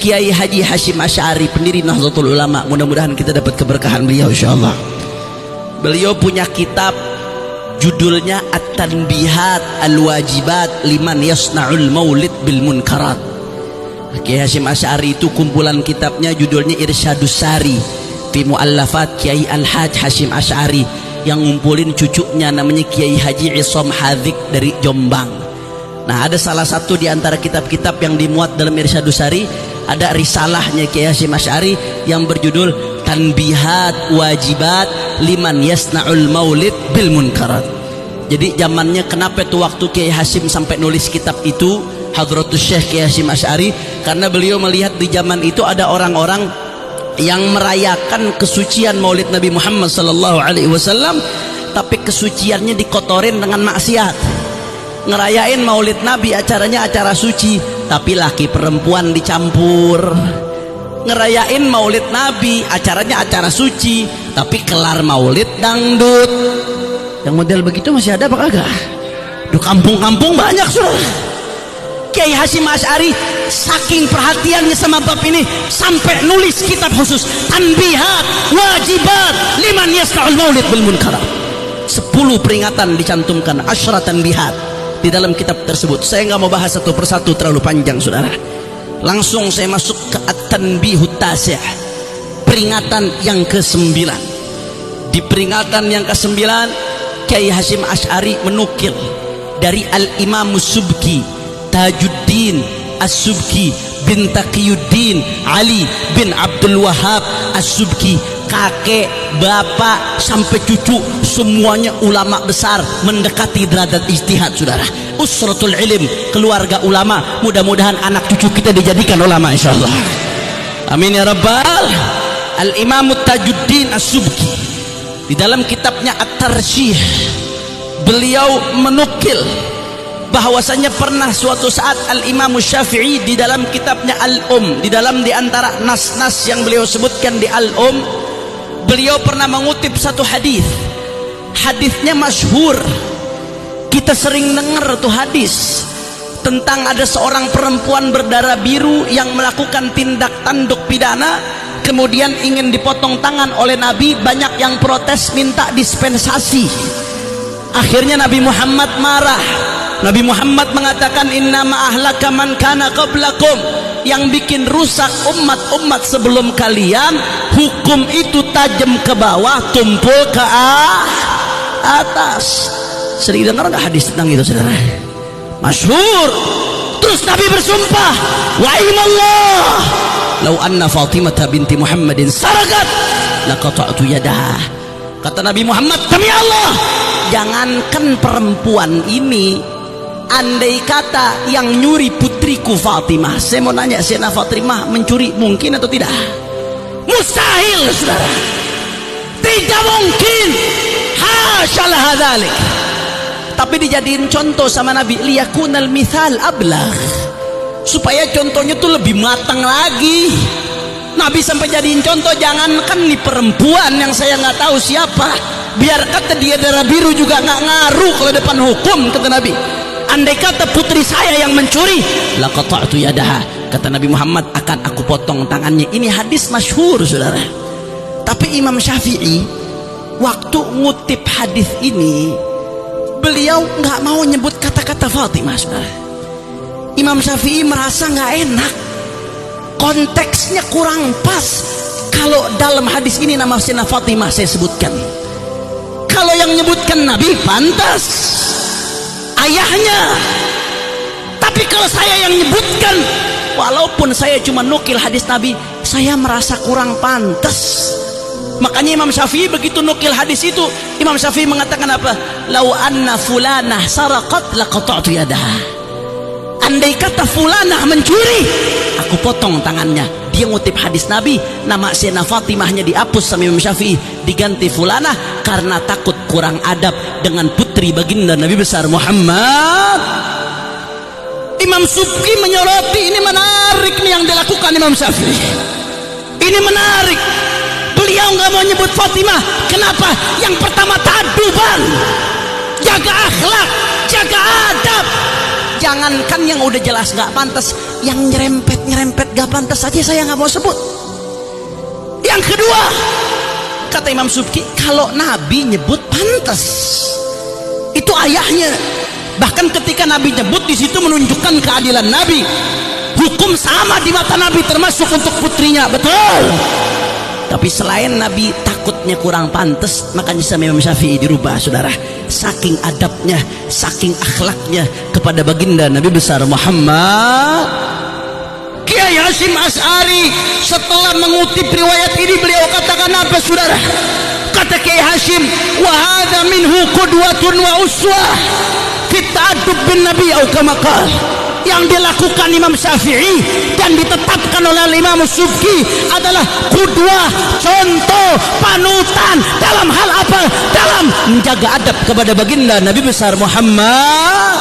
Kiai Haji Hasyim Asy'ari, pendiri Nahdlatul Ulama. Mudah-mudahan kita dapat keberkahan beliau insyaallah. Beliau punya kitab judulnya At-Tanbihat Al-Wajibat Liman Yasna'ul Maulid Bil Munkarat. Kiai Hasyim Asy'ari itu kumpulan kitabnya judulnya Irsyadus Sari fi Mu'allafat Kiai Al-Hajj Hasyim Asy'ari, yang ngumpulin cucunya namanya Kiai Haji Isom Hadzik dari Jombang. Nah, ada salah satu di antara kitab-kitab yang dimuat dalam Irsyadus Sari, ada risalahnya Kiai Hasyim Asy'ari yang berjudul Tanbihat Wajibat Liman Yasna'ul Maulid Bil Munkarat. Jadi zamannya kenapa itu waktu Kiai Hasyim sampai nulis kitab itu, Hadratus Syekh Kiai Hasyim Asy'ari, karena beliau melihat di zaman itu ada orang-orang yang merayakan kesucian Maulid Nabi Muhammad sallallahu alaihi wasallam, tapi kesuciannya dikotorin dengan maksiat. Ngerayain Maulid Nabi, acaranya acara suci, tapi laki perempuan dicampur. Ngerayain Maulid Nabi, acaranya acara suci, tapi kelar Maulid dangdut. Yang model begitu masih ada apa kagak? Di kampung-kampung banyak sudah. Kiai Hasyim Asy'ari saking perhatiannya sama bab ini sampai nulis kitab khusus Tanbihat Wajibat Liman Yasna'ul Maulid Bil Munkarat. 10 peringatan dicantumkan, asyra tanbihat di dalam kitab tersebut. Saya nggak mau bahas satu persatu, terlalu panjang saudara. Langsung saya masuk ke At-Tanbihut Tasi', peringatan yang ke-9. Di peringatan yang ke-9, Kiai Hasyim Asy'ari menukil dari Al-Imam Subki Tajuddin As-Subki bin Taqiyuddin Ali bin Abdul Wahab As-Subki, kakek, bapak, sampai cucu semuanya ulama besar, mendekati derajat ijtihad saudara. Usratul ilm, keluarga ulama. Mudah-mudahan anak cucu kita dijadikan ulama insyaallah. Amin ya rabbal. Al-Imam Tajuddin As-Subki di dalam kitabnya At-Tarsyih, beliau menukil bahwasanya pernah suatu saat Al-Imam Syafi'i di dalam kitabnya Al-Um, di antara nas-nas yang beliau sebutkan di Al-Um, beliau pernah mengutip satu hadis. Hadisnya masyhur, kita sering dengar tuh hadis tentang ada seorang perempuan berdarah biru yang melakukan tindak tanduk pidana, kemudian ingin dipotong tangan oleh Nabi. Banyak yang protes minta dispensasi. Akhirnya Nabi Muhammad marah. Nabi Muhammad mengatakan innama ahlaka man kana qablakum, yang bikin rusak umat-umat sebelum kalian, hukum itu tajam ke bawah, tumpul ke atas. Sering dengar nggak hadis tentang itu saudara? Masyhur. Terus Nabi bersumpah, wa imallah law anna Fatimah binti Muhammadin sarakat laqata'tu yadaha. Kata Nabi Muhammad, demi Allah, jangankan perempuan ini, andai kata yang nyuri putriku Fatimah, saya mau nanya, Sayyidina Fatimah mencuri mungkin atau tidak? Mustahil saudara, tidak mungkin. Hasyalah hadzalik. Tapi dijadiin contoh sama Nabi, liyakunal mithal ablagh, supaya contohnya tuh lebih matang lagi. Nabi sampai jadiin contoh, jangankan nih perempuan yang saya nggak tahu siapa, biar kata dia darah biru juga nggak ngaruh kalau depan hukum, kata Nabi. Andai kata putri saya yang mencuri, laqata'tu yadaha, kata Nabi Muhammad, akan aku potong tangannya. Ini hadis masyhur saudara. Tapi Imam Syafi'i waktu ngutip hadis ini, beliau nggak mau nyebut kata-kata Fatimah saudara. Imam Syafi'i merasa nggak enak, konteksnya kurang pas. Kalau dalam hadis ini nama Sayyidina Fatimah saya sebutkan, kalau yang nyebutkan Nabi pantas ayahnya, tapi kalau saya yang nyebutkan, walaupun saya cuma nukil hadis Nabi, saya merasa kurang pantas. Makanya Imam Syafi'i begitu nukil hadis itu, Imam Syafi'i mengatakan apa? Lau anna fulanah saraqat laqata'tu yadaha. Andai kata fulanah mencuri, aku potong tangannya. Dia ngutip hadis Nabi, nama Sayyidina Fatimahnya dihapus sama Imam Syafi'i, diganti fulanah karena takut kurang adab dengan putri baginda Nabi besar Muhammad. Imam Subki menyoroti, ini menarik nih yang dilakukan Imam Syafi'i. Ini menarik. Beliau nggak mau nyebut Fatimah. Kenapa? Yang pertama ta'adduban, jaga akhlak, jaga adab. Jangankan yang udah jelas nggak pantas, yang nyerempet gak pantas saja saya nggak mau sebut. Yang kedua, kata Imam Subki, kalau Nabi nyebut pantas, itu ayahnya. Bahkan ketika Nabi nyebut, di situ menunjukkan keadilan Nabi. Hukum sama di mata Nabi, termasuk untuk putrinya, betul. Tapi selain Nabi takutnya kurang pantas, makanya sama Imam Syafi'i dirubah, saudara. Saking adabnya, saking akhlaknya kepada baginda Nabi besar Muhammad. Kiai Hasyim Asy'ari setelah mengutip riwayat ini, beliau katakan apa, saudara? Kata Kiai Hasyim, wa hadza minhu qudwatun wa uswah fit ta'addub bin nabi au kama qala. Yang dilakukan Imam Syafi'i dan ditetapkan oleh Imam Subki adalah qudwah, contoh, panutan dalam hal apa? Dalam menjaga adab kepada baginda Nabi besar Muhammad.